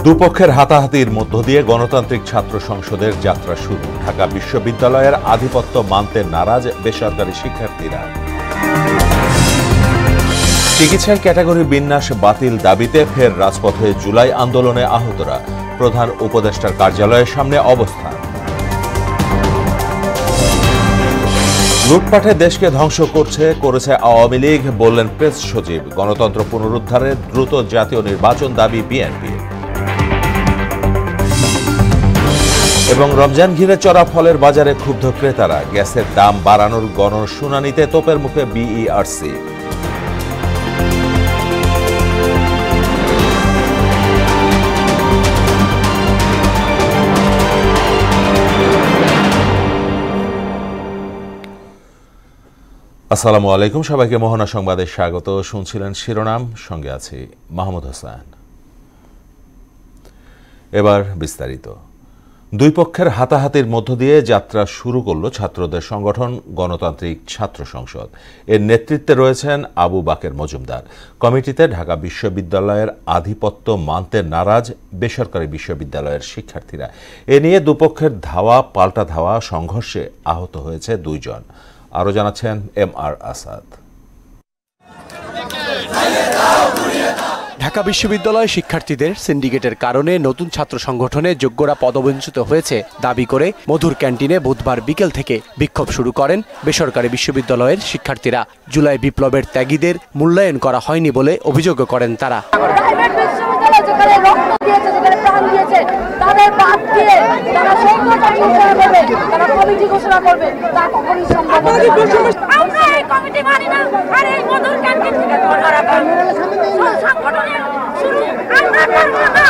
দুপক্ষের হাতাহাতির মধ্য দিয়ে গণতান্ত্রিক ছাত্র সংসদের যাত্রা শুরু। ঢাকা বিশ্ববিদ্যালয়ের আধিপত্য মানতে নারাজ বেসরকারি শিক্ষার্থীরা। চিকিৎসার ক্যাটাগরি বিন্যাস বাতিল দাবিতে ফের রাজপথে জুলাই আন্দোলনে আহতরা। প্রধান উপদেষ্টার কার্যালয়ের সামনে অবস্থান। লুটপাটে দেশকে ধ্বংস করেছে আওয়ামী লীগ, বললেন প্রেস সচিব। গণতন্ত্র পুনরুদ্ধারে দ্রুত জাতীয় নির্বাচন দাবি বিএনপি। এবং রমজান ঘিরে চড়া ফলের বাজারে ক্ষুব্ধ ক্রেতারা। গ্যাসের দাম বাড়ানোর গণশুনানিতে তোপের মুখে বিইআরসি। আসসালামু আলাইকুম, সবাইকে মোহনা সংবাদে স্বাগত। শুনছিলেন শিরোনাম, সঙ্গে আছি মাহমুদ হোসেন। এবার বিস্তারিত। দুই পক্ষের হাতাহাতির মধ্য দিয়ে যাত্রা শুরু করল ছাত্রদের সংগঠন গণতান্ত্রিক ছাত্র সংসদ। এর নেতৃত্বে রয়েছেন আবু বাকের মজুমদার। কমিটিতে ঢাকা বিশ্ববিদ্যালয়ের আধিপত্য মানতে নারাজ বেসরকারি বিশ্ববিদ্যালয়ের শিক্ষার্থীরা। এ নিয়ে দুপক্ষের ধাওয়া পাল্টা ধাওয়া সংঘর্ষে আহত হয়েছে দুইজন। আরও জানাচ্ছেন এমআর আসাদ। ঢাকা বিশ্ববিদ্যালয় শিক্ষার্থীদের সিন্ডিকেটের কারণে নতুন ছাত্র সংগঠনে যোগ্যরা পদবঞ্চিত হয়েছে দাবি করে মধুর ক্যান্টিনে বুধবার বিকেল থেকে বিক্ষোভ শুরু করেন বেসরকারি বিশ্ববিদ্যালয়ের শিক্ষার্থীরা। জুলাই বিপ্লবের ত্যাগীদের মূল্যায়ন করা হয়নি বলে অভিযোগ করেন তারা।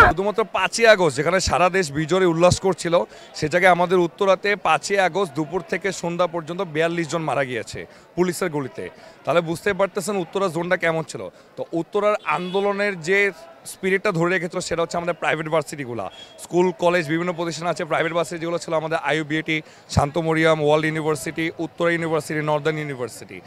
শুধুমাত্র 5ই আগস্ট যেখানে সারা দেশ বিজয় উল্লাস করছিল, সে জায়গায় আমাদের উত্তরাতে 5ই আগস্ট দুপুর থেকে সন্ধ্যা পর্যন্ত 42 জন মারা গিয়েছে পুলিশের গুলিতে। তাহলে বুঝতে পারতেছেন উত্তরা জোনটা কেমন ছিল। তো উত্তরার আন্দোলনের যে স্পিরিটটা ধরে রেখেছিল সেটা হচ্ছে আমাদের প্রাইভেট ভার্সিটিগুলো, স্কুল কলেজ বিভিন্ন প্রতিষ্ঠান আছে। প্রাইভেট ভার্সিটি যেগুলো ছিল আমাদের IUBAT, Shanto Mariam, world university, Uttara university, northern university.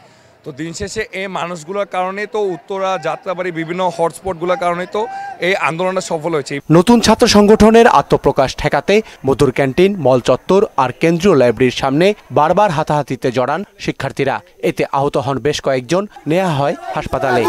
তো দিন শেষে এই মানুষগুলোর কারণে তো উত্তরা যাত্রাবাড়ি বিভিন্ন হটস্পটগুলোর কারণে তো এই আন্দোলনটা সফল হয়েছে। নতুন ছাত্র সংগঠনের আত্মপ্রকাশ ঠেকাতে মধুর ক্যান্টিন, মল চত্বর আর কেন্দ্রীয় লাইব্রেরির সামনে বারবার হাতাহাতিতে জড়ান শিক্ষার্থীরা। এতে আহত হন বেশ কয়েকজন, নেওয়া হয় হাসপাতালে।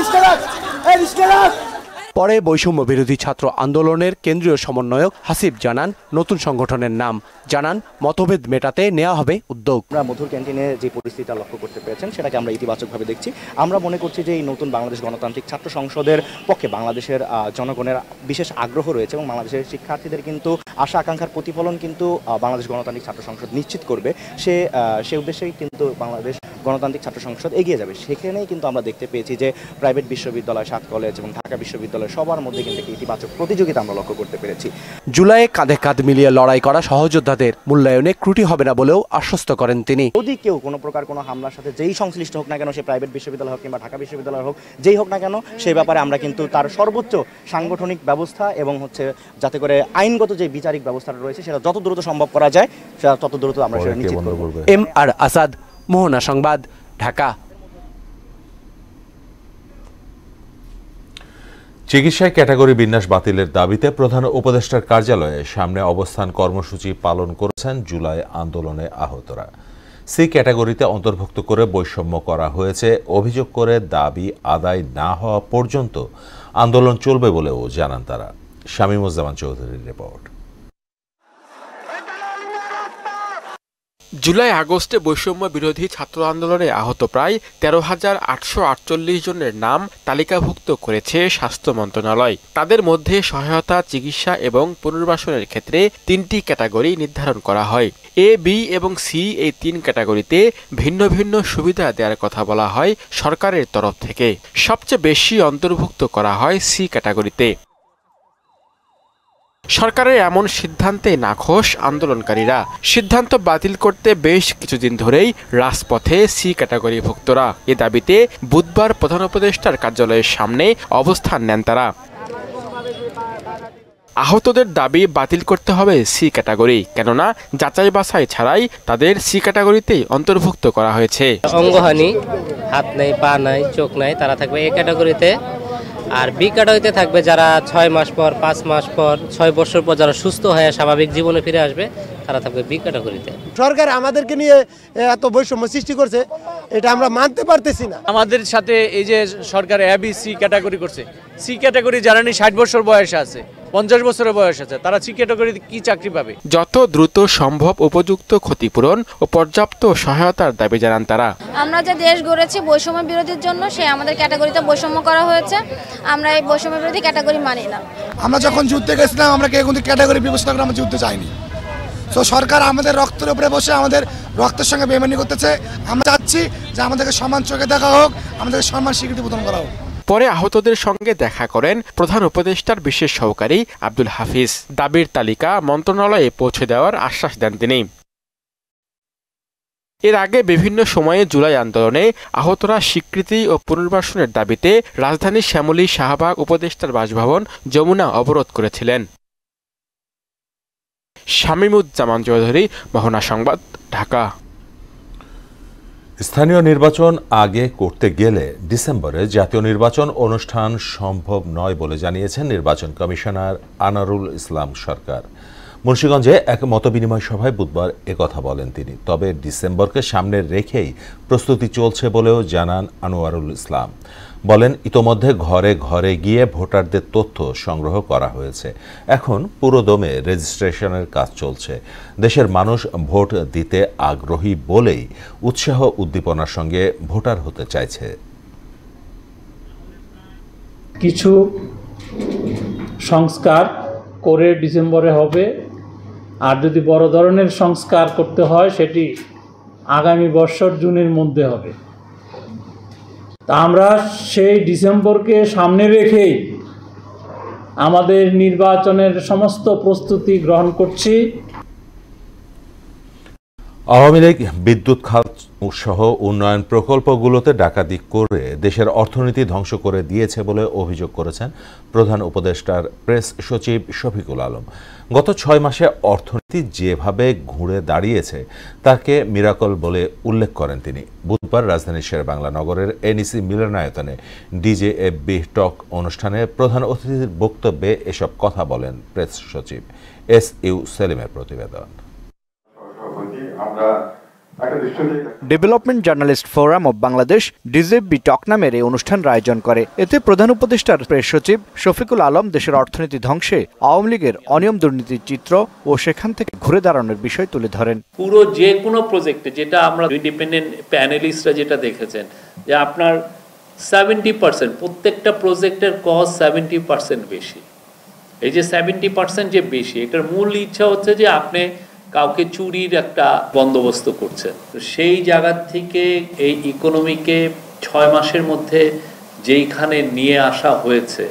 পরে বৈষম্য বিরোধী ছাত্র আন্দোলনের কেন্দ্রীয় সমন্বয়ক হাসিব জানান নতুন সংগঠনের নাম, জানান মতভেদ মেটাতে নেওয়া হবে উদ্যোগ। আমরা মধুর ক্যান্টিনে যে পরিস্থিতিটা লক্ষ্য করতে পেরেছেন সেটাকে আমরা ইতিবাচকভাবে দেখছি। আমরা মনে করছি যে এই নতুন বাংলাদেশ গণতান্ত্রিক ছাত্র সংসদের পক্ষে বাংলাদেশের জনগণের বিশেষ আগ্রহ রয়েছে এবং বাংলাদেশের শিক্ষার্থীদের কিন্তু আশা আকাঙ্ক্ষার প্রতিফলন কিন্তু বাংলাদেশ গণতান্ত্রিক ছাত্র সংসদ নিশ্চিত করবে। সে উদ্দেশ্যেই কিন্তু বাংলাদেশ গণতান্ত্রিক ছাত্র সংসদ এগিয়ে যাবে। সেখানেই কিন্তু আমরা দেখতে পেয়েছি যে প্রাইভেট বিশ্ববিদ্যালয়, 7 কলেজ এবং ঢাকা বিশ্ববিদ্যালয় সবার মধ্যে কিন্তু ইতিবাচক প্রতিযোগিতা আমরা লক্ষ্য করতে পেরেছি। জুলাইয়ে কাঁধে কাঁধ মিলিয়ে লড়াই করা সহযোদ্ধাদের মূল্যায়নে ত্রুটি হবে না বলেও আশ্বস্ত করেন তিনি। যদি কেউ কোনো প্রকার কোনো হামলার সাথে যেই সংশ্লিষ্ট হোক না কেন, সে প্রাইভেট বিশ্ববিদ্যালয় হোক কিংবা ঢাকা বিশ্ববিদ্যালয় হোক, যেই হোক না কেন, সেই ব্যাপারে আমরা কিন্তু তার সর্বোচ্চ সাংগঠনিক ব্যবস্থা এবং যাতে করে আইনগত যে বিচারিক ব্যবস্থাটা রয়েছে সেটা যত দ্রুত সম্ভব করা যায় সেটা তত দ্রুত আমরা সেটা নিশ্চিত করব। এমআর আসাদ, মোহনা সংবাদ, ঢাকা। চিকিৎসায় ক্যাটাগরি বিন্যাস বাতিলের দাবিতে প্রধান উপদেষ্টার কার্যালয়ে সামনে অবস্থান কর্মসূচি পালন করেছেন জুলাই আন্দোলনে আহতরা। সি ক্যাটাগরিতে অন্তর্ভুক্ত করে বৈষম্য করা হয়েছে অভিযোগ করে দাবি আদায় না হওয়া পর্যন্ত আন্দোলন চলবে বলেও জানান তারা। শামীমুজ্জামান চৌধুরীর রিপোর্ট। জুলাই আগস্টে বৈষম্য বিরোধী ছাত্র আন্দোলনে আহত প্রায় 13,848 জনের নাম তালিকাভুক্ত করেছে স্বাস্থ্য মন্ত্রণালয়। তাদের মধ্যে সহায়তা, চিকিৎসা এবং পুনর্বাসনের ক্ষেত্রে 3টি ক্যাটাগরি নির্ধারণ করা হয়। এ, বি এবং সি এই 3 ক্যাটাগরিতে ভিন্ন ভিন্ন সুবিধা দেওয়ার কথা বলা হয় সরকারের তরফ থেকে। সবচেয়ে বেশি অন্তর্ভুক্ত করা হয় সি ক্যাটাগরিতে। সরকারের এমন সিদ্ধান্তে নাখোশ আন্দোলনকারীরা। সিদ্ধান্ত বাতিল করতে বেশ কিছুদিন ধরেই রাজপথে সি ক্যাটাগরি ভুক্তরা। এ দাবিতে বুধবার প্রধান উপদেষ্টার কার্যালয়ের সামনে অবস্থান নেন তারা। আহতদের দাবি বাতিল করতে হবে সি ক্যাটাগরি, কেননা যাচাই বাছাই ছাড়াই তাদের সি ক্যাটাগরিতেই অন্তর্ভুক্ত করা হয়েছে। অঙ্গহানি, হাত নাই, পা নাই, চোখ নাই, তারা থাকবে এ ক্যাটাগরিতে। আর বি ক্যাটাগরিতে থাকবে যারা 6 মাস পর, 5 মাস পর, 6 বছর পর যারা সুস্থ হয়ে স্বাভাবিক জীবনে ফিরে আসবে তারা থাকবে বি ক্যাটাগরিতে। সরকার আমাদেরকে নিয়ে এত বৈষম্য সৃষ্টি করছে, এটা আমরা মানতে পারতেছি না। আমাদের সাথে এই যে সরকার এ বি সি ক্যাটাগরি করছে, সি ক্যাটাগরি যারা 60 বছর বয়স আছে, 50 বছরের বয়স আছে, তারা সি ক্যাটাগরিতে কি চাকরি পাবে? যত দ্রুত সম্ভব উপযুক্ত ক্ষতিপূরণ ও পর্যাপ্ত সহায়তার দাবি জানান তারা। আমরা যে দেশ গড়েছি বৈষম্য বিরোধীর জন্য, সে আমাদের ক্যাটাগরিতে বৈষম্য করা হয়েছে। আমরা এই বৈষম্য বিরোধী ক্যাটাগরি মানি না। আমরা যখন যুদ্ধে গেছিলাম আমরা কেউ কিন্তু ক্যাটাগরি বিবেচনা করে আমরা যুদ্ধে যাইনি। তো সরকার আমাদের রক্তের উপরে বসে আমাদের রক্তের সঙ্গে বেইমানি করতেছে। আমরা চাচ্ছি যে আমাদেরকে সম্মান চোখে দেখা হোক, আমাদেরকে সম্মান স্বীকৃতি প্রদান করা হোক। পরে আহতদের সঙ্গে দেখা করেন প্রধান উপদেষ্টার বিশেষ সহকারী আব্দুল হাফিজ। দাবির তালিকা মন্ত্রণালয়ে পৌঁছে দেওয়ার আশ্বাস দেন তিনি। এর আগে বিভিন্ন সময়ে জুলাই আন্দোলনে আহতরা স্বীকৃতি ও পুনর্বাসনের দাবিতে রাজধানীর শ্যামলী শাহবাগ উপদেষ্টার বাসভবন যমুনা অবরোধ করেছিলেন। শামীমুজ্জামান চৌধুরী, মোহনা সংবাদ, ঢাকা। স্থানীয় নির্বাচন আগে করতে গেলে ডিসেম্বরে জাতীয় নির্বাচন অনুষ্ঠান সম্ভব নয় বলে জানিয়েছেন নির্বাচন কমিশনার আনারুল ইসলাম সরকার। মুন্সিগঞ্জে এক মতবিনিময় সভায় বুধবার একথা বলেন তিনি। তবে ডিসেম্বরকে সামনে রেখেই প্রস্তুতি চলছে বলেও জানান আনোয়ারুল ইসলাম। বলেন, ইতোমধ্যে ঘরে ঘরে গিয়ে ভোটারদের তথ্য সংগ্রহ করা হয়েছে। এখন পুরোদমে রেজিস্ট্রেশনের কাজ চলছে। দেশের মানুষ ভোট দিতে আগ্রহী বলেই উৎসাহ উদ্দীপনার সঙ্গে ভোটার হতে চাইছে। কিছু সংস্কার করে ডিসেম্বরে হবে, আর যদি বড় ধরনের সংস্কার করতে হয় সেটি আগামী বছর জুনের মধ্যে হবে। তা আমরা সেই ডিসেম্বরকে সামনে রেখেই আমাদের নির্বাচনের সমস্ত প্রস্তুতি গ্রহণ করছি। আওয়ামী লীগ বিদ্যুৎ খাত সহ উন্নয়ন প্রকল্পগুলোতে ডাকাতি করে দেশের অর্থনীতি ধ্বংস করে দিয়েছে বলে অভিযোগ করেছেন প্রধান উপদেষ্টার প্রেস সচিব শফিকুল আলম। গত 6 মাসে অর্থনীতি যেভাবে ঘুরে দাঁড়িয়েছে তাকে মিরাকল বলে উল্লেখ করেন তিনি। বুধবার রাজধানীর শেরেবাংলা নগরের এনইসি মিলনায়তনে ডিজেএফবি টক অনুষ্ঠানে প্রধান অতিথির বক্তব্যে এসব কথা বলেন প্রেস সচিব। SU সেলিমের প্রতিবেদন। Development journalist forum of Bangladesh DJFB talk নামের এই অনুষ্ঠানের আয়োজন করে। এতে প্রধান উপদেষ্টার প্রেস সচিব শফিকুল আলম দেশের অর্থনীতি ধ্বংসে আওয়ামী লীগের অনিয়ম দুর্নীতির চিত্র ও সেখান থেকে ঘুরে দাঁড়ানোর বিষয় তুলে ধরেন। পুরো যে কোনো প্রজেক্টে, যেটা আমরা ইন্ডিপেন্ডেন্ট প্যানেলিস্টরা যেটা দেখেছেন, যে আপনার 70% প্রত্যেকটা প্রজেক্টের কস্ট 70% বেশি। এই যে 70% যে বেশি, এটার মূল ইচ্ছা হচ্ছে যে আপনি কাউকে চুরির একটা বন্দোবস্ত করছেন। তো সেই জায়গা থেকে এই ইকোনমিকে 6 মাসের মধ্যে যেইখানে নিয়ে আসা হয়েছে,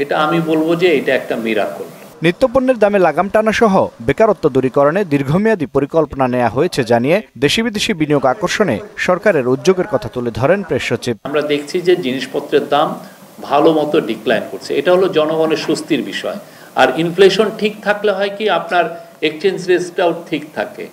এটা আমি বলবো যে এটা একটা মিরাকল। নিত্যপণ্যের দামে লাগাম টানা সহ বেকারত্ব দূরীকরণে দীর্ঘমেয়াদী পরিকল্পনা নেওয়া হয়েছে জানিয়ে দেশি বিদেশি বিনিয়োগ আকর্ষণে সরকারের উদ্যোগের কথা তুলে ধরেন প্রেস সচিব। আমরা দেখছি যে জিনিসপত্রের দাম ভালো মতো ডিক্লাইন করছে, এটা হলো জনগণের স্বস্তির বিষয়। আর ইনফ্লেশন ঠিক থাকলে হয় কি, আপনার এক্সচেঞ্জ রেটটাও ঠিক থাকে।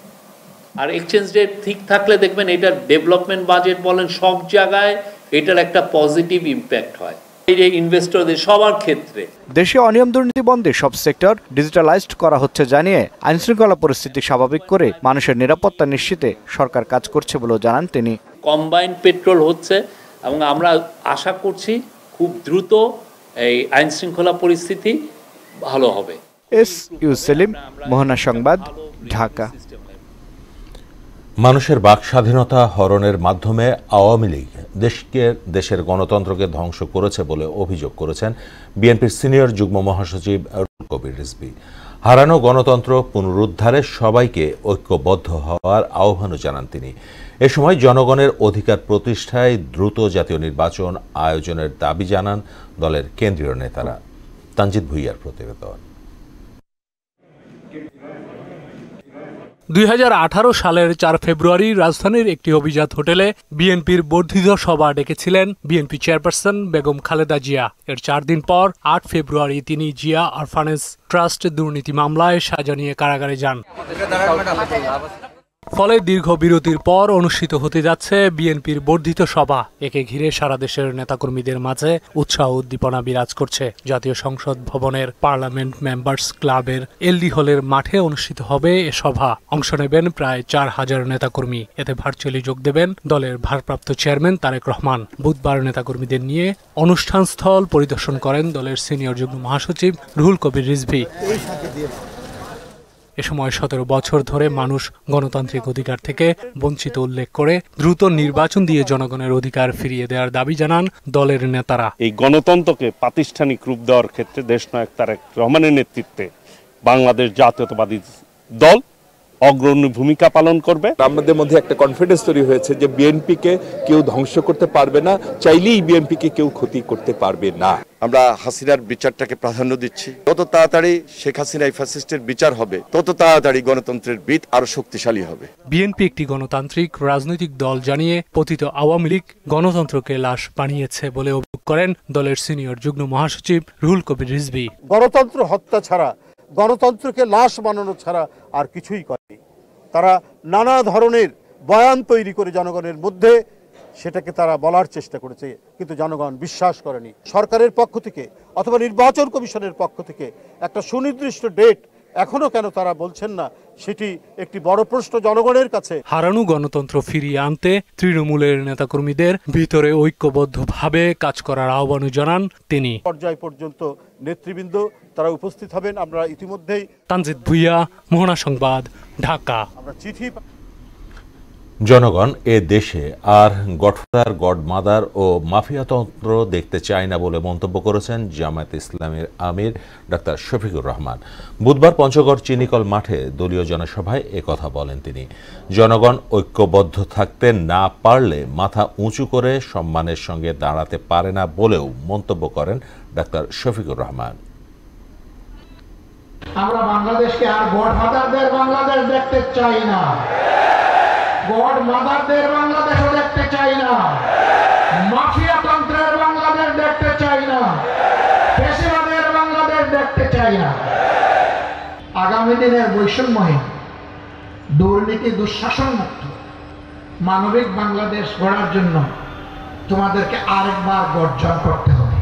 আর এক্সচেঞ্জ রেট ঠিক থাকলে দেখবেন এটার ডেভেলপমেন্ট বাজেট বলেন সব জায়গায় এটার একটা পজিটিভ ইম্প্যাক্ট হয় এই যে ইনভেস্টরদের সবার ক্ষেত্রে। দেশে অনিয়ম দুর্নীতি বন্ধে সব সেক্টর ডিজিটালাইজড করা হচ্ছে জানিয়ে আইনশৃঙ্খলা পরিস্থিতি স্বাভাবিক করে মানুষের নিরাপত্তা নিশ্চিতে সরকার কাজ করছে বলেও জানান তিনি। কম্বাইন্ড পেট্রোল হচ্ছে এবং আমরা আশা করছি খুব দ্রুত এই আইনশৃঙ্খলা পরিস্থিতি ভালো হবে। SU সেলিম, মোহনা সংবাদ, ঢাকা। মানুষের বাক স্বাধীনতা হরণের মাধ্যমে আওয়ামী লীগ দেশের গণতন্ত্রকে ধ্বংস করেছে বলে অভিযোগ করেছেন বিএনপির সিনিয়র যুগ্ম মহাসচিব রুহুল কবির রিজভী। হারানো গণতন্ত্র পুনরুদ্ধারে সবাইকে ঐক্যবদ্ধ হওয়ার আহ্বানও জানান তিনি। এ সময় জনগণের অধিকার প্রতিষ্ঠায় দ্রুত জাতীয় নির্বাচন আয়োজনের দাবি জানান দলের কেন্দ্রীয় নেতারা। তানজিদ ভুইয়ার প্রতিবেদন। 2018 সালের 4 ফেব্রুয়ারি রাজধানীর একটি অভিজাত হোটেলে বিএনপির বর্ধিত সভা ডেকেছিলেন বিএনপি চেয়ারপারসন বেগম খালেদা জিয়া। এর 4 দিন পর 8 ফেব্রুয়ারি তিনি জিয়া অরফানেজ ট্রাস্ট দুর্নীতি মামলায় সাজা নিয়ে কারাগারে যান। ফলে দীর্ঘ বিরতির পর অনুষ্ঠিত হতে যাচ্ছে বিএনপির বর্ধিত সভা। একে ঘিরে সারা দেশের নেতাকর্মীদের মাঝে উৎসাহ উদ্দীপনা বিরাজ করছে। জাতীয় সংসদ ভবনের পার্লামেন্ট মেম্বার্স ক্লাবের এলডি হলের মাঠে অনুষ্ঠিত হবে এ সভা। অংশ নেবেন প্রায় 4000 নেতাকর্মী। এতে ভার্চুয়ালি যোগ দেবেন দলের ভারপ্রাপ্ত চেয়ারম্যান তারেক রহমান। বুধবার নেতাকর্মীদের নিয়ে অনুষ্ঠানস্থল পরিদর্শন করেন দলের সিনিয়র যুগ্ম মহাসচিব রুহুল কবির রিজভী। এ সময় 17 বছর ধরে মানুষ গণতান্ত্রিক অধিকার থেকে বঞ্চিত উল্লেখ করে দ্রুত নির্বাচন দিয়ে জনগণের অধিকার ফিরিয়ে দেওয়ার দাবি জানান দলের নেতারা। এই গণতন্ত্রকে প্রাতিষ্ঠানিক রূপ দেওয়ার ক্ষেত্রে দেশনায়ক তারেক রহমানের নেতৃত্বে বাংলাদেশ জাতীয়তাবাদী দল অগ্রণী ভূমিকা পালন করবে। আমাদের মধ্যে একটা কনফিডেন্স তৈরি হয়েছে যে বিএনপিকে কেউ ধ্বংস করতে পারবে না, চাইলেই বিএনপিকে কেউ ক্ষতি করতে পারবে না। আমরা হাসিনার বিচারটাকে প্রাধান্য দিচ্ছি। যত তাড়াতাড়ি শেখ হাসিনা ফ্যাসিস্টের বিচার হবে তত তাড়াতাড়ি গণতন্ত্রের ভিত আরো শক্তিশালী হবে। বিএনপি একটি গণতান্ত্রিক রাজনৈতিক দল জানিয়ে পতিত আওয়ামী লীগ গণতন্ত্রকে লাশ বানিয়েছে বলে অভিযোগ করেন দলের সিনিয়র যুগ্ম মহাসচিব রুহুল কবির রিজভী। গণতন্ত্র হত্যা ছাড়া, গণতন্ত্রকে লাশ বানানো ছাড়া আর কিছুই করেনি। তারা নানা ধরনের বয়ান তৈরি করে জনগণের মধ্যে সেটাকে তারা বলার চেষ্টা করেছে, কিন্তু জনগণ বিশ্বাস করেনি। সরকারের পক্ষ থেকে অথবা নির্বাচন কমিশনের পক্ষ থেকে একটা সুনির্দিষ্ট ডেট এখনো কেন তারা বলছেন না, সেটি একটি বড় প্রশ্ন জনগণের কাছে। হারানো গণতন্ত্র ফিরিয়ে আনতে তৃণমূলের নেতাকর্মীদের ভিতরে ঐক্যবদ্ধভাবে কাজ করার আহ্বান জানান তিনি। পর্যায় পর্যন্ত নেতৃবৃন্দ তারা উপস্থিত হবেন। আমরা ইতিমধ্যেই তানজিদ ভুইয়া, মোহনা সংবাদ, ঢাকা। আমরা চিঠি জনগণ এ দেশে আর গডফাদার, গডমাদার ও মাফিয়াতন্ত্র দেখতে চায় না বলে মন্তব্য করেছেন জামায়াত ইসলামের আমির ডাক্তার শফিকুর রহমান। বুধবার পঞ্চগড় চিনিকল মাঠে দলীয় জনসভায় একথা বলেন তিনি। জনগণ ঐক্যবদ্ধ থাকতে না পারলে মাথা উঁচু করে সম্মানের সঙ্গে দাঁড়াতে পারে না বলেও মন্তব্য করেন ডাক্তার শফিকুর রহমান। আমরা বাংলাদেশকে আর গডফাদারদের বাংলাদেশ দেখতে চাই না, গড মাদারদের বাংলাদেশও দেখতে চাই না, মাফিয়া তন্ত্রের বাংলাদেশ দেখতে চাই না, পেশিবাদের বাংলাদেশ দেখতে চাই না। আগামী দিনের বৈষম্যহীন, দুর্নীতি দুঃশাসন মুক্ত মানবিক বাংলাদেশ গড়ার জন্য তোমাদেরকে আরেকবার গর্জন করতে হবে।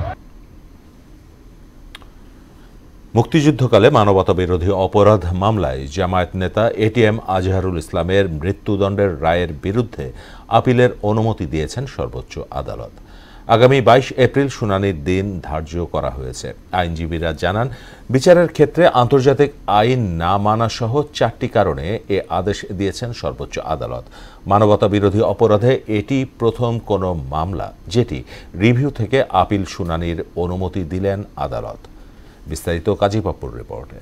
মুক্তিযুদ্ধকালে মানবতা বিরোধী অপরাধ মামলায় জামায়াত নেতা এটিএম আজহারুল ইসলামের মৃত্যুদণ্ডের রায়ের বিরুদ্ধে আপিলের অনুমতি দিয়েছেন সর্বোচ্চ আদালত। আগামী 22 এপ্রিল শুনানির দিন ধার্য করা হয়েছে। আইনজীবীরা জানান, বিচারের ক্ষেত্রে আন্তর্জাতিক আইন না মানা সহ 4টি কারণে এ আদেশ দিয়েছেন সর্বোচ্চ আদালত। মানবতা বিরোধী অপরাধে এটি প্রথম কোনো মামলা যেটি রিভিউ থেকে আপিল শুনানির অনুমতি দিলেন আদালত। বিস্তারিত কাজী পাপ্পুর রিপোর্টে।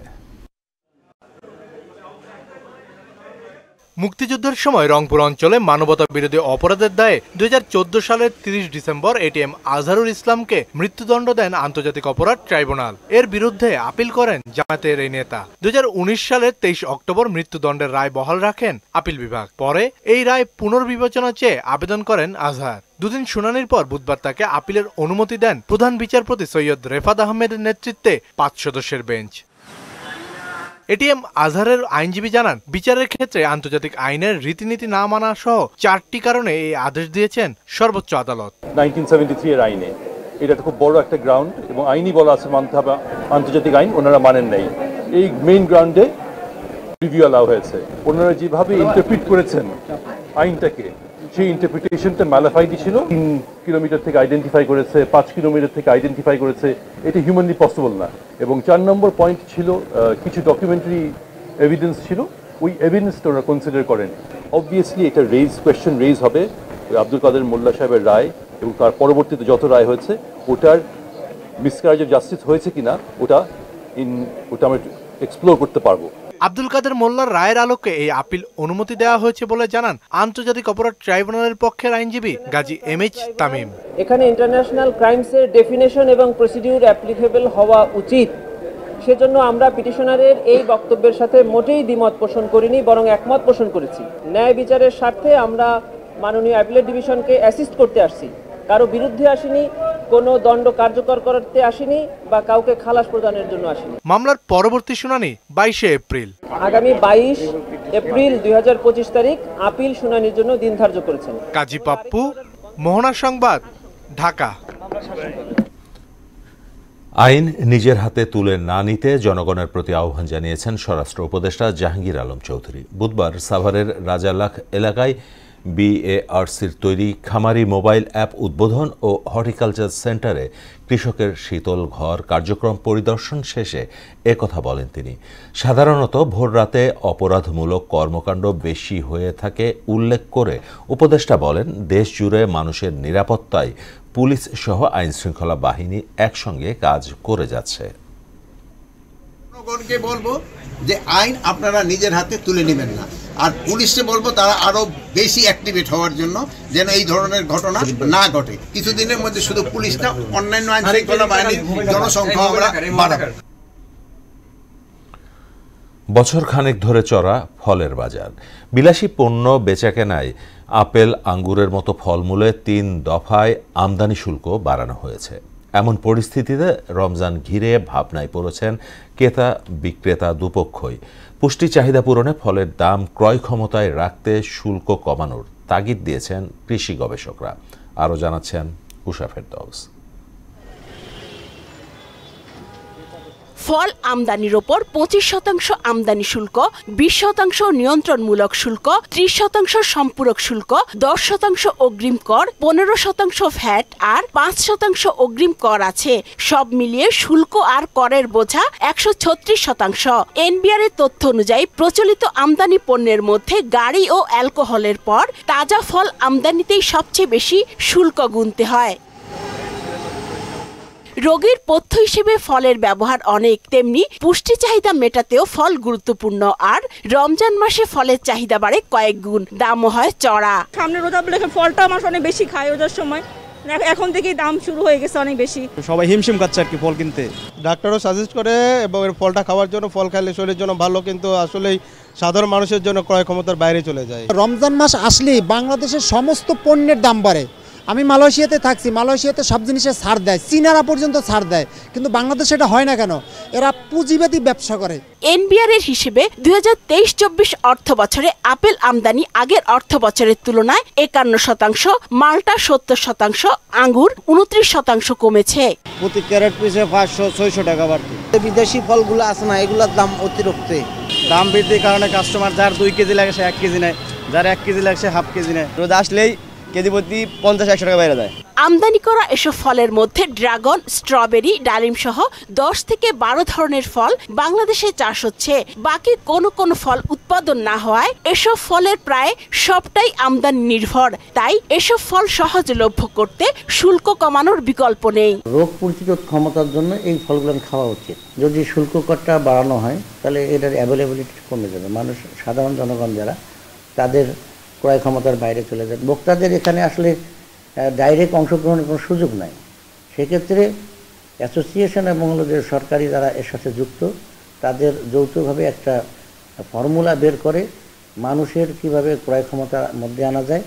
মুক্তিযুদ্ধের সময় রংপুর অঞ্চলে মানবতা বিরোধী অপরাধের দায়ে 2014 সালের 30 ডিসেম্বর এটিএম আজহারুল ইসলামকে মৃত্যুদণ্ড দেন আন্তর্জাতিক অপরাধ ট্রাইব্যুনাল। এর বিরুদ্ধে আপিল করেন জামায়াতের এই নেতা। 2019 সালের 23 অক্টোবর মৃত্যুদণ্ডের রায় বহাল রাখেন আপিল বিভাগ। পরে এই রায় পুনর্বিবেচনা চেয়ে আবেদন করেন আজহার। দুদিন শুনানির পর বুধবার তাকে আপিলের অনুমতি দেন প্রধান বিচারপতি সৈয়দ রেফাত আহমেদের নেতৃত্বে 5 সদস্যের বেঞ্চ। এটিএম আজহারের আইনজীবী জানান, বিচারের ক্ষেত্রে আন্তর্জাতিক আইনের রীতিনীতি না মানা সহ 4টি কারণে এই আদেশ দিয়েছেন সর্বোচ্চ আদালত। 1973 এর আইনে এটা খুব বড় একটা গ্রাউন্ড এবং আইনি বলা আছে মানতে হবে আন্তর্জাতিক আইন, ওনারা মানেন নাই। এই মেইন গ্রাউন্ডে রিভিউ অ্যালাউ হয়েছে। ওনারা যেভাবে ইন্টারপ্রিট করেছেন আইনটাকে, সেই ইন্টারপ্রিটেশনটা ম্যালাফাইডি ছিল। 3 কিলোমিটার থেকে আইডেন্টিফাই করেছে, 5 কিলোমিটার থেকে আইডেন্টিফাই করেছে, এটা হিউম্যানলি পসিবল না। এবং 4 নম্বর পয়েন্ট ছিল কিছু ডকুমেন্টারি এভিডেন্স ছিল, ওই এভিডেন্সটা ওরা কনসিডার করেন। অবভিয়াসলি এটা কোয়েশ্চেন রেজ হবে আব্দুল কাদের মোল্লা সাহেবের রায় এবং তার পরবর্তীতে যত রায় হয়েছে ওটার মিসক্যারেজ অফ জাস্টিস হয়েছে কিনা ওটা আমরা এক্সপ্লোর করতে পারবো। আব্দুল কাদের মোল্লার রায়ের আলোকে এই আপিল অনুমতি দেওয়া হয়েছে বলে জানান আন্তর্জাতিক অপরাধ ট্রাইব্যুনালের পক্ষের আইনজীবী গাজী এমএইচ তামিম। এখানে ইন্টারন্যাশনাল ক্রাইমসের ডেফিনেশন এবং প্রসিডিউর অ্যাপ্লিকেবল হওয়া উচিত, সেজন্য আমরা পিটিশনারের এই বক্তব্যের সাথে মোটেই দ্বিমত পোষণ করিনি, বরং একমত পোষণ করেছি। ন্যায় বিচারের স্বার্থে আমরা মাননীয় অ্যাপিলেট ডিভিশনকে অ্যাসিস্ট করতে আসছি। কারো বিরুদ্ধে আসিনি, কোনো দণ্ড কার্যকর করতে আসিনি বা কাউকে খালাস প্রদানের জন্য আসিনি। মামলার পরবর্তী শুনানি 22 এপ্রিল। আগামী 22 এপ্রিল 2025 তারিখ আপিল শুনানির জন্য দিন ধার্য করেছেন। কাজী পাপ্পু, মোহনা সংবাদ, ঢাকা। আইন নিজের হাতে তুলে না নিতে জনগণের প্রতি আহ্বান জানিয়েছেন স্বরাষ্ট্র উপদেষ্টা জাহাঙ্গীর আলম চৌধুরী। বুধবার সাভারের রাজালাখ এলাকায় বিএআরসির তৈরি খামারি মোবাইল অ্যাপ উদ্বোধন ও হর্টিকালচার সেন্টারে কৃষকের শীতল ঘর কার্যক্রম পরিদর্শন শেষে একথা বলেন তিনি। সাধারণত ভোররাতে অপরাধমূলক কর্মকাণ্ড বেশি হয়ে থাকে উল্লেখ করে উপদেষ্টা বলেন, দেশ জুড়ে মানুষের নিরাপত্তায় পুলিশ সহ আইনশৃঙ্খলা বাহিনী একসঙ্গে কাজ করে যাচ্ছে। জনগণকে বলবো যে আইন আপনারা নিজের হাতে তুলে নেবেন না, আর পুলিশকে বলবো তারা আরো বেশি অ্যাক্টিভেট হওয়ার জন্য, যেন এই ধরনের ঘটনা না ঘটে। কিছুদিনের মধ্যে শুধু পুলিশ না, অন্যান্য আইনশৃঙ্খলা বাহিনীর জনসংখ্যা আমরা বাড়াবো। বছর খানেক ধরে চড়া ফলের বাজার। বিলাসী পণ্য বেচাকেনায় আপেল, আঙ্গুরের মতো ফলমূলে 3 দফায় আমদানি শুল্ক বাড়ানো হয়েছে। এমন পরিস্থিতিতে রমজান ঘিরে ভাবনায় পড়েছেন ক্রেতা বিক্রেতা দুপক্ষই। পুষ্টি চাহিদা পূরণে ফলের দাম ক্রয় ক্ষমতায় রাখতে শুল্ক কমানোর তাগিদ দিয়েছেন কৃষি গবেষকরা। আরও জানাচ্ছেন উষা ফেরদৌস। ফল আমদানির ওপর 25% আমদানি শুল্ক, 20% নিয়ন্ত্রণমূলক শুল্ক, 30% সম্পূরক শুল্ক, 10% অগ্রিম কর, 15% ভ্যাট আর 5% অগ্রিম কর আছে। সব মিলিয়ে শুল্ক আর করের বোঝা 136%। এনবিআর এর তথ্য অনুযায়ী প্রচলিত আমদানি পণ্যের মধ্যে গাড়ি ও অ্যালকোহলের পর তাজা ফল আমদানিতেই সবচেয়ে বেশি শুল্ক গুনতে হয়। রোগীর পথ্য হিসেবে ফলের ব্যবহার অনেক, তেমনি পুষ্টি চাহিদা মেটাতেও ফল গুরুত্বপূর্ণ। আর রমজান মাসে ফলের চাহিদা বাড়ে কয়েক গুণ, দামও হয় চড়া। সামনে রোজা বলে ফলটা মানুষ অনেক বেশি খায় রোজার সময়, এখন থেকেই দাম শুরু হয়ে গেছে অনেক বেশি। সবাই হিমশিম খাচ্ছে আর কি ফল কিনতে। ডাক্তারও সাজেস্ট করে এবং এর ফলটা খাওয়ার জন্য, ফল খাইলে শরীরের জন্য ভালো, কিন্তু আসলেই সাধারণ মানুষের জন্য ক্রয় ক্ষমতার বাইরে চলে যায়। রমজান মাস আসলেই বাংলাদেশের সমস্ত পণ্যের দাম বাড়ে। আমি মালয়েশিয়াতে থাকছি, মালয়েশিয়াতে সব জিনিসের ছাড় দেয়, চীনারা পর্যন্ত ছাড় দেয়, কিন্তু বাংলাদেশে এটা হয় না কেন? এরা পুঁজিবাদী ব্যবসা করে। এনবিআর এর হিসেবে 2023-24 অর্থ বছরে আপেল আমদানি আগের অর্থ বছরের তুলনায় 51%, মাল্টা 70%, আঙ্গুর 29% কমেছে। প্রতি ক্যারেট পিছে 500-600 টাকা বাড়তি। বিদেশি ফলগুলো আছে না, এগুলোর দাম অতিরিক্ত। দাম বৃদ্ধির কারণে কাস্টমার যার 2 কেজি লাগে সে 1 কেজি নেয়, যার 1 কেজি লাগে সে হাফ কেজি নেয়। রোদ আসলেই কেজি প্রতি 50-100 টাকা বেড়ে যায়। আমদানি করা এসব ফলের মধ্যে ড্রাগন, স্ট্রবেরি, ডালিম সহ 10 থেকে 12 ধরনের ফল বাংলাদেশে চাষ হচ্ছে। বাকি কোন ফল উৎপাদন না হওয়ায় এসব ফলের প্রায় সবটাই আমদানি নির্ভর। তাই এসব ফল সহজলভ্য করতে শুল্ক কমানোর বিকল্প নেই। রোগ প্রতিরোধ ক্ষমতার জন্য এই ফলগুলো খাওয়া উচিত। যদি শুল্ক করটা বাড়ানো হয় তাহলে এটার অ্যাভেলেবিলিটি কমে যাবে। মানুষ, সাধারণ জনগণ যারা, তাদের ক্রয় ক্ষমতার বাইরে চলে যায়। ভোক্তাদের এখানে আসলে ডাইরেক্ট অংশগ্রহণের কোনো সুযোগ নাই। সেক্ষেত্রে অ্যাসোসিয়েশন এবং যে সরকারি যারা এর সাথে যুক্ত, তাদের যৌথভাবে একটা ফর্মুলা বের করে মানুষের কিভাবে ক্রয় ক্ষমতার মধ্যে আনা যায়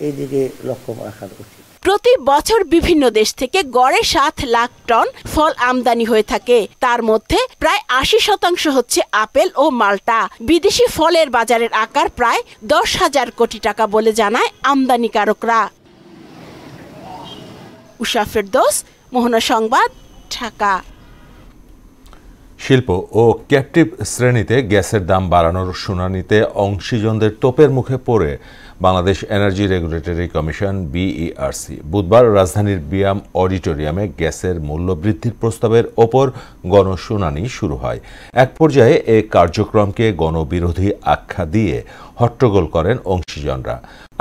এই দিকে লক্ষ্য রাখা উচিত। প্রতি বছর বিভিন্ন দেশ থেকে গড়ে 7 লাখ টন ফল আমদানি হয়ে থাকে। তার মধ্যে প্রায় 80% হচ্ছে আপেল ও মাল্টা। বিদেশি ফলের বাজারের আকার প্রায় 10,000 কোটি টাকা বলে জানায় আমদানিকারকরা। উষা ফেরদৌস, মোহনা সংবাদ, ঢাকা। শিল্প ও ক্যাপটিভ শ্রেণীতে গ্যাসের দাম বাড়ানোর শুনানিতে অংশীজনদের তোপের মুখে পড়ে Bangladesh energy regulatory commission BERC বুধবার রাজধানীর বিয়াম অডিটোরিয়ামে গ্যাসের মূল্য বৃদ্ধির প্রস্তাবের ওপর গণশুনানি শুরু হয়। এক পর্যায়ে এ কার্যক্রমকে গণবিরোধী আখ্যা দিয়ে হট্টগোল করেন অংশীজনরা।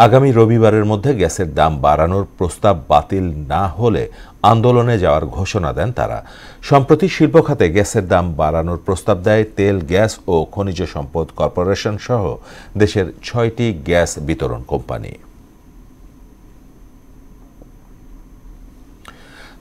আগামী রবিবারের মধ্যে গ্যাসের দাম বাড়ানোর প্রস্তাব বাতিল না হলে আন্দোলনে যাওয়ার ঘোষণা দেন তারা। সম্প্রতি শিল্প খাতে গ্যাসের দাম বাড়ানোর প্রস্তাব দেয় তেল, গ্যাস ও খনিজ সম্পদ কর্পোরেশন সহ দেশের 6টি গ্যাস বিতরণ কোম্পানি।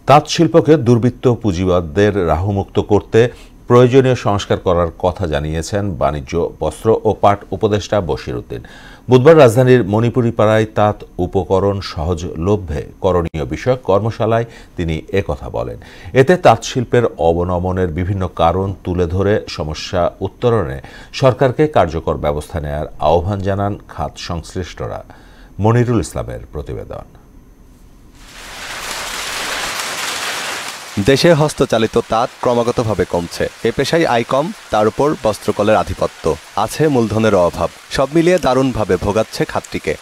তাঁত শিল্পকে দুর্বৃত্ত পুঁজিবাদদের রাহুমুক্ত করতে প্রয়োজনীয় সংস্কার করার কথা জানিয়েছেন বাণিজ্য, বস্ত্র ও পাট উপদেষ্টা বশির উদ্দিন। বুধবার রাজধানীর মণিপুরি পাড়ায় তাঁত উপকরণ সহজলভ্যে করণীয় বিষয়ক কর্মশালায় তিনি একথা বলেন। এতে তাঁত শিল্পের অবনমনের বিভিন্ন কারণ তুলে ধরে সমস্যা উত্তরণে সরকারকে কার্যকর ব্যবস্থা নেয়ার আহ্বান জানান খাত সংশ্লিষ্টরা। মনিরুল ইসলামের প্রতিবেদন। দেশে হস্তচালিত তাঁত ক্রমাগতভাবে কমছে। এ পেশায় আয় কম, তার উপর বস্ত্রকলের আধিপত্য, আছে মূলধনেরও অভাব। সব মিলিয়ে দারুণভাবে ভোগাচ্ছে খাতটিকে।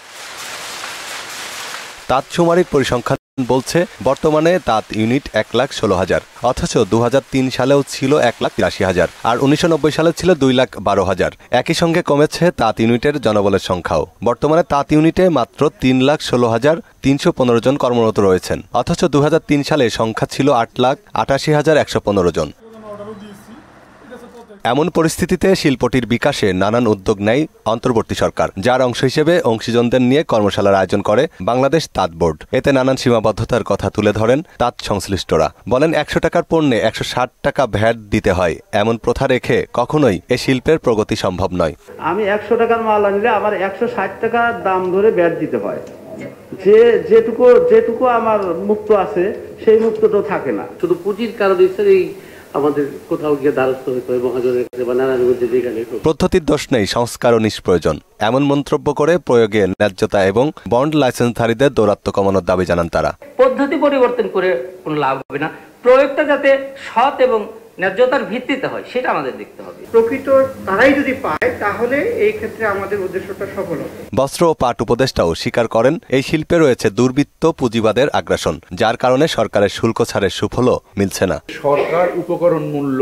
তাঁত শুমারির পরিসংখ্যান বলছে বর্তমানে তাঁত ইউনিট 1,16,000, অথচ 2003 সালেও ছিল 1,83,000 আর 1990 সালে ছিল 2,12,000। একই সঙ্গে কমেছে তাঁত ইউনিটের জনবলের সংখ্যাও। বর্তমানে তাঁত ইউনিটে মাত্র 3,16,315 জন কর্মরত রয়েছেন, অথচ 2003 সালে সংখ্যা ছিল 8,88,115 জন। এমন পরিস্থিতিতে শিল্পটির বিকাশে নানান উদ্যোগ নেয় অন্তর্বর্তী সরকার, যার অংশ হিসেবে অংশীজনদের নিয়ে কর্মশালার আয়োজন করে বাংলাদেশ তাঁত বোর্ড। এতে নানান সীমাবদ্ধতার কথা তুলে ধরেন তাঁত সংশ্লিষ্টরা। বলেন 100 টাকার পণ্যে 160 টাকা ভ্যাট দিতে হয়, এমন প্রথা রেখে কখনোই এ শিল্পের প্রগতি সম্ভব নয়। আমি 100 টাকার মাল আনলে আমার 160 টাকার দাম ধরে ভ্যাট দিতে হয়। যেটুকু আমার মুক্ত আছে সেই মুক্তটা থাকে না। শুধু পুঁজির কারণে এই আমাদের কোথাও গিয়ে দ্বারস্থ হতে হয় মহাজনের কাছে বা নারায়ণগঞ্জে যেখানে। পদ্ধতির দোষ নেই, সংস্কার ও নিষ্প্রয়োজন, এমন মন্তব্য করে প্রয়োগে ন্যায্যতা এবং বন্ড লাইসেন্সধারীদের দৌরাত্ম্য কমানোর দাবি জানান তারা। পদ্ধতি পরিবর্তন করে কোনো লাভ হবে না, প্রয়োগটা যাতে সৎ এবং ন্যায্যতার ভিত্তিতে হয় সেটা আমাদের দেখতে হবে। প্রকৃত তারাই যদি পায় তাহলে এই ক্ষেত্রে আমাদের উদ্দেশ্যটা সফল হবে। বস্ত্র ও পাট উপদেষ্টাও স্বীকার করেন এই শিল্পে রয়েছে দুর্বৃত্ত পুঁজিবাদের আগ্রাসন, যার কারণে সরকারের শুল্ক ছাড়ের সুফলও মিলছে না। সরকার উপকরণ মূল্য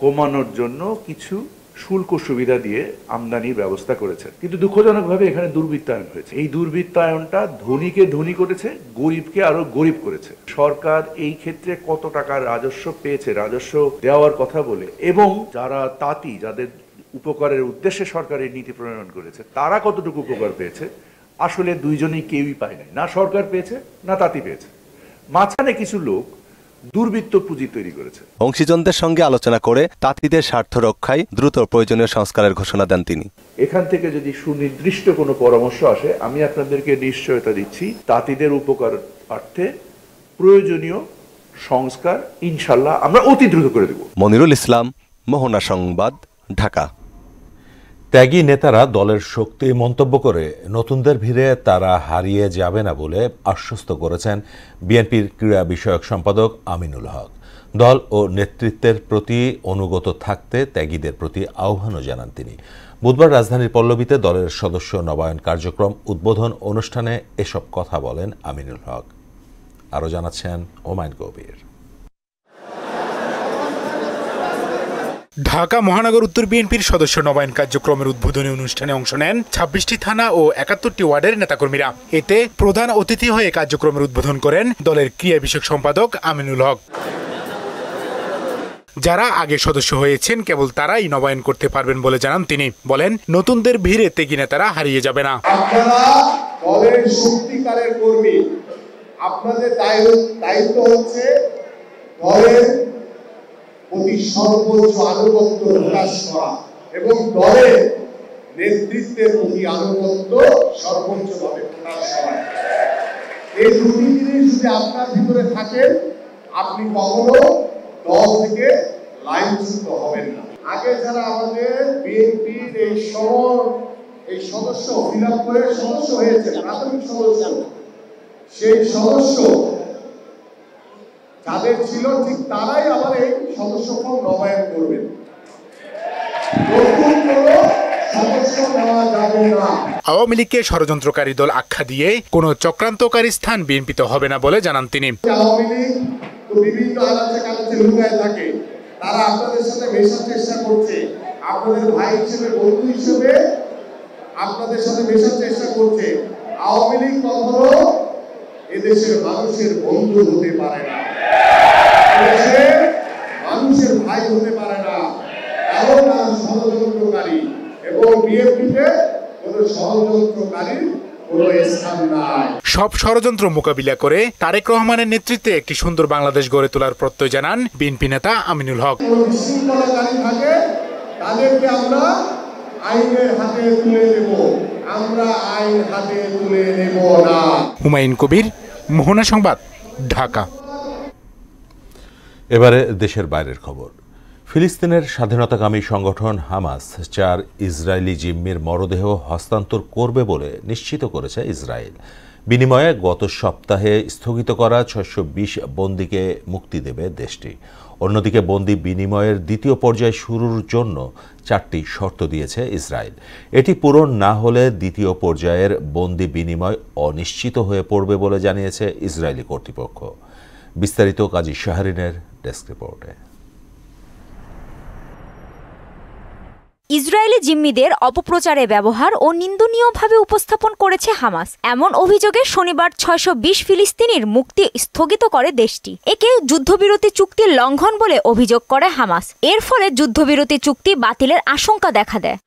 কমানোর জন্য কিছু শুল্ক সুবিধা দিয়ে আমদানির ব্যবস্থা করেছে, কিন্তু দুঃখজনকভাবে এখানে দুর্বৃত্তায়ন হয়েছে। এই দুর্বৃত্তায়নটা ধনীকে ধনী করেছে, গরিবকে আরো গরিব করেছে। সরকার এই ক্ষেত্রে কত টাকা রাজস্ব পেয়েছে, রাজস্ব দেওয়ার কথা বলে, এবং যারা তাঁতি, যাদের উপকারের উদ্দেশ্যে সরকার এই নীতি প্রণয়ন করেছে, তারা কতটুকু উপকার পেয়েছে, আসলে দুইজনেই কেউই পায় নাই, না সরকার পেয়েছে না তাঁতি পেয়েছে। মাঝখানে কিছু লোক দুর্বৃত্ত পুঁজি তৈরি করেছে। অংশীজনদের সঙ্গে আলোচনা করে তাঁতিদের স্বার্থ রক্ষায় দ্রুত প্রয়োজনীয় সংস্কারের ঘোষণা দেন তিনি। এখান থেকে যদি সুনির্দিষ্ট কোনো পরামর্শ আসে, আমি আপনাদেরকে নিশ্চয়তা দিচ্ছি তাঁতিদের উপকার অর্থে প্রয়োজনীয় সংস্কার ইনশাল্লাহ আমরা অতি দ্রুত করে দেব। মনিরুল ইসলাম, মোহনা সংবাদ, ঢাকা। ত্যাগী নেতারা দলের শক্তি মন্তব্য করে নতুনদের ভিড়ে তারা হারিয়ে যাবে না বলে আশ্বস্ত করেছেন বিএনপির ক্রীড়া বিষয়ক সম্পাদক আমিনুল হক। দল ও নেতৃত্বের প্রতি অনুগত থাকতে ত্যাগীদের প্রতি আহ্বানও জানান তিনি। বুধবার রাজধানীর পল্লবীতে দলের সদস্য নবায়ন কার্যক্রম উদ্বোধন অনুষ্ঠানে এসব কথা বলেন আমিনুল হক। আরও জানাচ্ছেন ওমায়ন কবির। ঢাকা মহানগর উত্তর বিএনপির সদস্য নবায়ন কার্যক্রমের উদ্বোধনী অনুষ্ঠানে অংশ নেন 26টি থানা ও 71টি ওয়ার্ডের নেতাকর্মীরা। এতে প্রধান অতিথি হয়ে কার্যক্রমের উদ্বোধন করেন দলের ক্রীড়া বিষয়ক সম্পাদক আমিনুল হক। যারা আগে সদস্য হয়েছেন কেবল তারাই নবায়ন করতে পারবেন বলে জানান তিনি। বলেন নতুনদের ভিড়ে ত্যাগী নেতারা হারিয়ে যাবে না। আপনারা দলের সত্যিকারের কর্মী, আপনাদের দায়িত্ব হচ্ছে দলের প্রতি সর্বোচ্চ আনুগত্য প্রকাশ করা এবং দলের নেতৃত্বের প্রতি আনুগত্য সর্বোচ্চভাবে প্রকাশ করা। এই দুটি জিনিস যদি আপনার ভিতরে থাকে, আপনি কখনো দল থেকে লাইনচ্যুত হবেন না। আগে যারা আমাদের বিএনপির এই সদস্য ফিল আপ করে সদস্য হয়েছে, প্রাথমিক সদস্য, সেই সদস্য যাদের ছিল ঠিক তারাই আবার এই সদস্য ফর্ম নবায়ন করবেন। নতুন কোনো সদস্য নেওয়া যাবে না। আওয়ামী লীগকে ষড়যন্ত্রকারী দল আখ্যা দিয়ে কোনো চক্রান্তকারী স্থান বিএনপিতে হবে না বলে জানান তিনি। আওয়ামী লীগ তো বিভিন্ন আলাদা কালাতে লুকায় থাকে, তারা আপনাদের সাথে মেশার চেষ্টা করছে, আপনাদের ভাই হিসেবে, বন্ধু হিসেবে আপনাদের সাথে মেশার চেষ্টা করছে। আওয়ামী লীগ কখনো এদেশের মানুষের বন্ধু হতে পারে না, এদেশের মানুষের ভাই হতে পারে না, কারণ তারা ষড়যন্ত্রকারী, এবং বিএনপিতে কোনো ষড়যন্ত্রকারীর কোনো স্থান নাই। সব ষড়যন্ত্র মোকাবিলা করে তারেক রহমানের নেতৃত্বে একটি সুন্দর বাংলাদেশ গড়ে তোলার প্রত্যয় জানান বিএনপি নেতা আমিনুল হক। বিশৃঙ্খলাকারী থাকে তাদেরকে আমরা আইনের হাতে তুলে দেব, আমরা আইন হাতে তুলে নেব না। হুমায়ুন কবির, মোহনা সংবাদ, ঢাকা। এবারে দেশের বাইরের খবর। ফিলিস্তিনের স্বাধীনতাকামী সংগঠন হামাস 4 ইসরায়েলি জিম্মির মরদেহ হস্তান্তর করবে বলে নিশ্চিত করেছে ইসরায়েল। বিনিময়ে গত সপ্তাহে স্থগিত করা 620 বন্দীকে মুক্তি দেবে দেশটি। অন্যদিকে বন্দী বিনিময়ের দ্বিতীয় পর্যায় শুরুর জন্য 4টি শর্ত দিয়েছে ইসরায়েল। এটি পূরণ না হলে দ্বিতীয় পর্যায়ের বন্দী বিনিময় অনিশ্চিত হয়ে পড়বে বলে জানিয়েছে ইসরায়েলি কর্তৃপক্ষ। বিস্তারিত কাজী শাহরিনের ডেস্ক রিপোর্টে। ইসরায়েলি জিম্মিদের অপপ্রচারে ব্যবহার ও নিন্দনীয়ভাবে উপস্থাপন করেছে হামাস। এমন অভিযোগে শনিবার 620 ফিলিস্তিনির মুক্তি স্থগিত করে দেশটি। একে যুদ্ধবিরতি চুক্তির লঙ্ঘন বলে অভিযোগ করে হামাস। এর ফলে যুদ্ধবিরতি চুক্তি বাতিলের আশঙ্কা দেখা দেয়।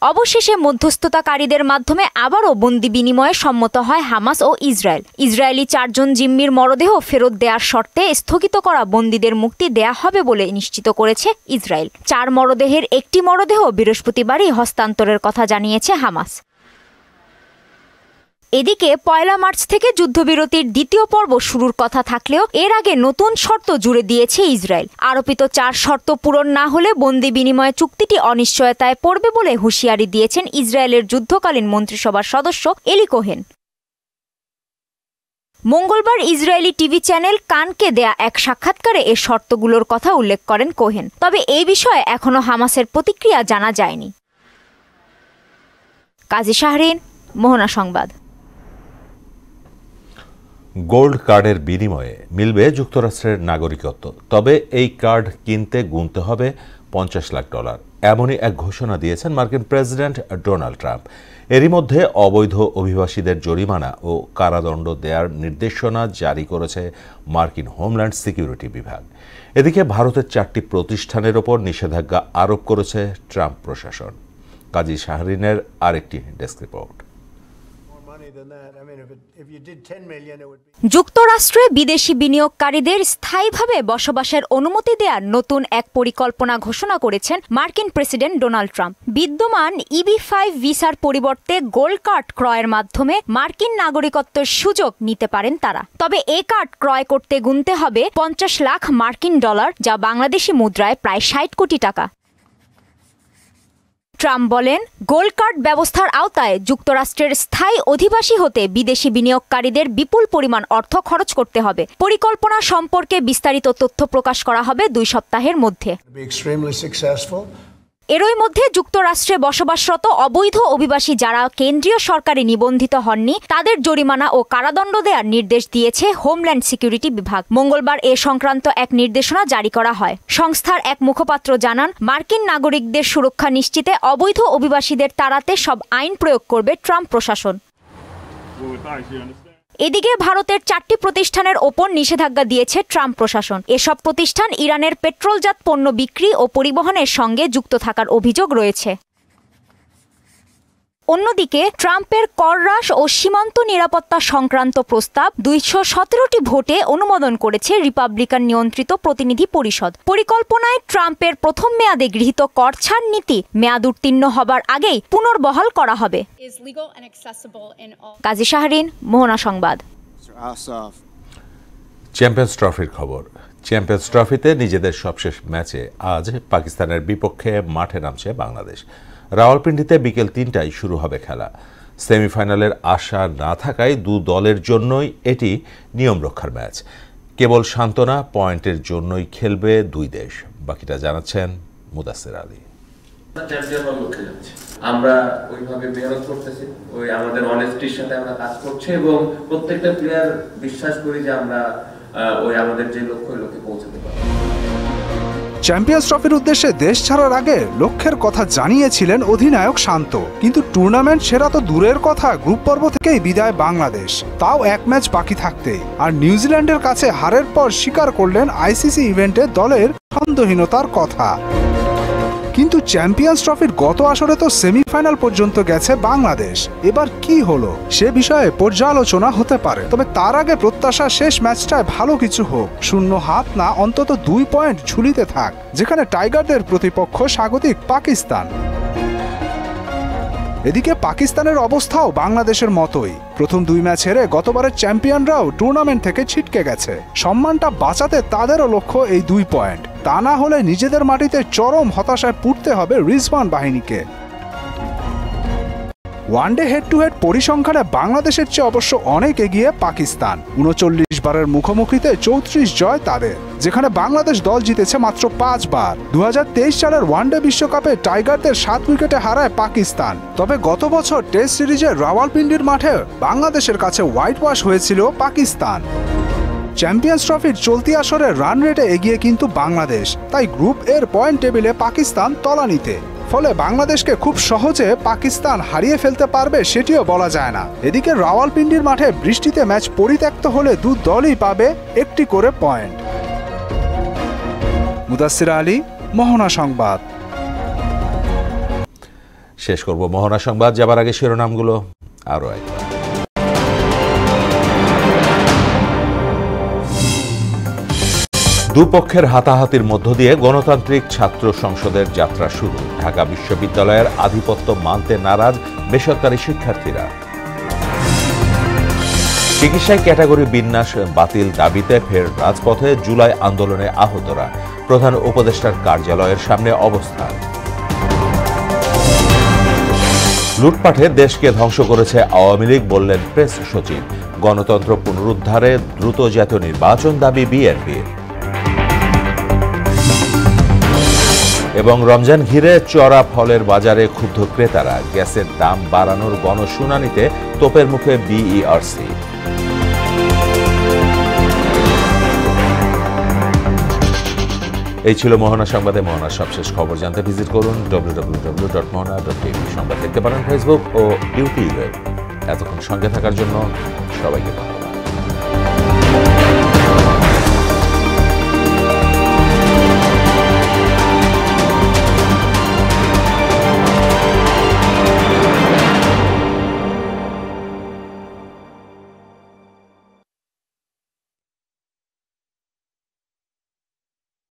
অবশেষে মধ্যস্থতাকারীদের মাধ্যমে আবারও বন্দি বিনিময়ে সম্মত হয় হামাস ও ইসরায়েল। ইসরায়েলি 4 জন জিম্মির মরদেহ ফেরত দেওয়ার শর্তে স্থগিত করা বন্দীদের মুক্তি দেয়া হবে বলে নিশ্চিত করেছে ইসরায়েল। 4 মরদেহের একটি মরদেহ বৃহস্পতিবারই হস্তান্তরের কথা জানিয়েছে হামাস। এদিকে 1 মার্চ থেকে যুদ্ধবিরতির দ্বিতীয় পর্ব শুরুর কথা থাকলেও এর আগে নতুন শর্ত জুড়ে দিয়েছে ইসরায়েল। আরোপিত 4 শর্ত পূরণ না হলে বন্দি বিনিময় চুক্তিটি অনিশ্চয়তায় পড়বে বলে হুঁশিয়ারি দিয়েছেন ইসরায়েলের যুদ্ধকালীন মন্ত্রিসভার সদস্য এলি কোহেন। মঙ্গলবার ইসরায়েলি টিভি চ্যানেল কানকে দেয়া এক সাক্ষাৎকারে এ শর্তগুলোর কথা উল্লেখ করেন কোহেন। তবে এই বিষয়ে এখনও হামাসের প্রতিক্রিয়া জানা যায়নি। কাজী শাহরিন, মোহনা সংবাদ। গোল্ড কার্ডের বিনিময়ে মিলবে যুক্তরাষ্ট্রের নাগরিকত্ব। তবে এই কার্ড কিনতে গুনতে হবে $50 লাখ। এমনই এক ঘোষণা দিয়েছেন মার্কিন প্রেসিডেন্ট ডোনাল্ড ট্রাম্প। এরই মধ্যে অবৈধ অভিবাসীদের জরিমানা ও কারাদণ্ড দেওয়ার নির্দেশনা জারি করেছে মার্কিন হোমল্যান্ড সিকিউরিটি বিভাগ। এদিকে ভারতের 4টি প্রতিষ্ঠানের ওপর নিষেধাজ্ঞা আরোপ করেছে ট্রাম্প প্রশাসন। কাজী শাহরিনের আরেকটি ডেস্ক রিপোর্ট। যুক্তরাষ্ট্রে বিদেশি বিনিয়োগকারীদের স্থায়ীভাবে বসবাসের অনুমতি দেওয়ার নতুন এক পরিকল্পনা ঘোষণা করেছেন মার্কিন প্রেসিডেন্ট ডোনাল্ড ট্রাম্প। বিদ্যমান EB-5 ভিসার পরিবর্তে গোল্ড কার্ড ক্রয়ের মাধ্যমে মার্কিন নাগরিকত্বের সুযোগ নিতে পারেন তারা। তবে এই কার্ড ক্রয় করতে গুনতে হবে $50 লাখ, যা বাংলাদেশি মুদ্রায় প্রায় 60 কোটি টাকা। ট্রাম্প বলেন, গোল্ড কার্ড ব্যবস্থার আওতায় যুক্তরাষ্ট্রের স্থায়ী অধিবাসী হতে বিদেশি বিনিয়োগকারীদের বিপুল পরিমাণ অর্থ খরচ করতে হবে। পরিকল্পনা সম্পর্কে বিস্তারিত তথ্য প্রকাশ করা হবে 2 সপ্তাহের মধ্যে। এরই মধ্যে যুক্তরাষ্ট্রে বসবাসরত অবৈধ অভিবাসী যারা কেন্দ্রীয় সরকারে নিবন্ধিত হননি তাদের জরিমানা ও কারাদণ্ড দেওয়ার নির্দেশ দিয়েছে হোমল্যান্ড সিকিউরিটি বিভাগ। মঙ্গলবার এ সংক্রান্ত এক নির্দেশনা জারি করা হয়। সংস্থার এক মুখপাত্র জানান, মার্কিন নাগরিকদের সুরক্ষা নিশ্চিতে অবৈধ অভিবাসীদের তাড়াতে সব আইন প্রয়োগ করবে ট্রাম্প প্রশাসন। এদিকে ভারতের 4টি প্রতিষ্ঠানের ওপর নিষেধাজ্ঞা দিয়েছে ট্রাম্প প্রশাসন। এসব প্রতিষ্ঠান ইরানের পেট্রোলজাত পণ্য বিক্রি ও পরিবহনের সঙ্গে যুক্ত থাকার অভিযোগ রয়েছে। অন্যদিকে ট্রাম্পের কর হ্রাস ও সীমান্ত নিরাপত্তা সংক্রান্ত প্রস্তাব 217টি ভোটে অনুমোদন করেছে রিপাবলিকান নিয়ন্ত্রিত প্রতিনিধি পরিষদ। পরিকল্পনায় ট্রাম্পের প্রথম মেয়াদে গৃহীত কর ছাড় নীতি মেয়াদ উত্তীর্ণ হবার আগেই পুনর্বহাল করা হবে। কাজী শাহরিন, মোহনা সংবাদ। চ্যাম্পিয়ন্স ট্রফির খবর। চ্যাম্পিয়ন্স ট্রফিতে নিজেদের সবশেষ ম্যাচে আজ পাকিস্তানের বিপক্ষে মাঠে নামছে বাংলাদেশ। রাওয়ালপিন্ডিতে বিকেল 3টায় শুরু হবে খেলা। সেমিফাইনালের আশা না থাকায় 2 দলের জন্যই এটি নিয়ম রক্ষার ম্যাচ। কেবল সান্ত্বনা পয়েন্টের জন্যই খেলবে 2 দেশ। বাকিটা জানাচ্ছেন মুদাসসির আলী। আমরা ওইভাবে মেহনত করতেছি, ওই আমাদের অনেস্টির সাথে আমরা কাজ করছি এবং প্রত্যেকটা প্লেয়ার বিশ্বাস করি যে আমরা ওই আমাদের যে লক্ষ্যে পৌঁছাতে পারবো। চ্যাম্পিয়ন্স ট্রফির উদ্দেশ্যে দেশ ছাড়ার আগে লক্ষ্যের কথা জানিয়েছিলেন অধিনায়ক শান্ত। কিন্তু টুর্নামেন্ট সেরা তো দূরের কথা, গ্রুপ পর্ব থেকেই বিদায় বাংলাদেশ, তাও 1 ম্যাচ বাকি থাকতে। আর নিউজিল্যান্ডের কাছে হারের পর স্বীকার করলেন আইসিসি ইভেন্টে দলের ছন্দহীনতার কথা। কিন্তু চ্যাম্পিয়ন্স ট্রফির গত আসরে তো সেমিফাইনাল পর্যন্ত গেছে বাংলাদেশ। এবার কি হলো সে বিষয়ে পর্যালোচনা হতে পারে, তবে তার আগে প্রত্যাশা শেষ ম্যাচটায় ভালো কিছু হোক, শূন্য হাত না অন্তত 2 পয়েন্ট ঝুলিতে থাক, যেখানে টাইগারদের প্রতিপক্ষ স্বাগতিক পাকিস্তান। এদিকে পাকিস্তানের অবস্থাও বাংলাদেশের মতোই, প্রথম 2 ম্যাচ হেরে গতবারের চ্যাম্পিয়নরাও টুর্নামেন্ট থেকে ছিটকে গেছে। সম্মানটা বাঁচাতে তাদেরও লক্ষ্য এই 2 পয়েন্ট, তা না হলে নিজেদের মাটিতে চরম হতাশায় পড়তে হবে রিজওয়ান বাহিনীকে। ওয়ানডে হেড টু হেড পরিসংখ্যানে বাংলাদেশের চেয়ে অবশ্য অনেক এগিয়ে পাকিস্তান। 39 বারের মুখোমুখিতে 34 জয় তাদের, যেখানে বাংলাদেশ দল জিতেছে মাত্র 5 বার। 2023 সালের ওয়ানডে বিশ্বকাপে টাইগারদের 7 উইকেটে হারায় পাকিস্তান। তবে গত বছর টেস্ট সিরিজে রাওয়ালপিন্ডির মাঠে বাংলাদেশের কাছে হোয়াইট ওয়াশ হয়েছিল পাকিস্তান। চ্যাম্পিয়ন্স ট্রফির চলতি আসরে রান রেটে এগিয়ে কিন্তু বাংলাদেশ, তাই গ্রুপ এর পয়েন্ট টেবিলে পাকিস্তান তলানিতে। ফলে বাংলাদেশকে খুব সহজে পাকিস্তান হারিয়ে ফেলতে পারবে সেটিও বলা যায় না। এদিকে রাওয়ালপিন্ডির মাঠে বৃষ্টিতে ম্যাচ পরিত্যক্ত হলে 2 দলই পাবে 1টি করে পয়েন্ট। মুদাসসির আলী, মোহনা সংবাদ। শেষ করব মোহনা সংবাদ যাবার আগে শিরোনামগুলো আরো একবার। দুপক্ষের হাতাহাতির মধ্য দিয়ে গণতান্ত্রিক ছাত্র সংসদের যাত্রা শুরু। ঢাকা বিশ্ববিদ্যালয়ের আধিপত্য মানতে নারাজ বেসরকারি শিক্ষার্থীরা। চিকিৎসায় ক্যাটাগরি বিন্যাস বাতিল দাবিতে ফের রাজপথে, জুলাই আন্দোলনে আহতরা। প্রধান উপদেষ্টার কার্যালয়ের সামনে অবস্থান। লুটপাটে দেশকে ধ্বংস করেছে আওয়ামী লীগ, বললেন প্রেস সচিব। গণতন্ত্র পুনরুদ্ধারে দ্রুত জাতীয় নির্বাচন দাবি বিএনপির। এবং রমজান ঘিরে চড়া ফলের বাজারে ক্ষুব্ধ ক্রেতারা। গ্যাসের দাম বাড়ানোর গণশুনানিতে তোপের মুখে বিইআরসি। এই ছিল মোহনা সংবাদে। মোহনার সবশেষ খবর জানতে ভিজিট করুন www.mohana.tv। সংবাদ দেখতে পারেন ফেসবুক ও ইউটিউবে। এতক্ষণ সঙ্গে থাকার জন্য সবাইকে ধন্যবাদ।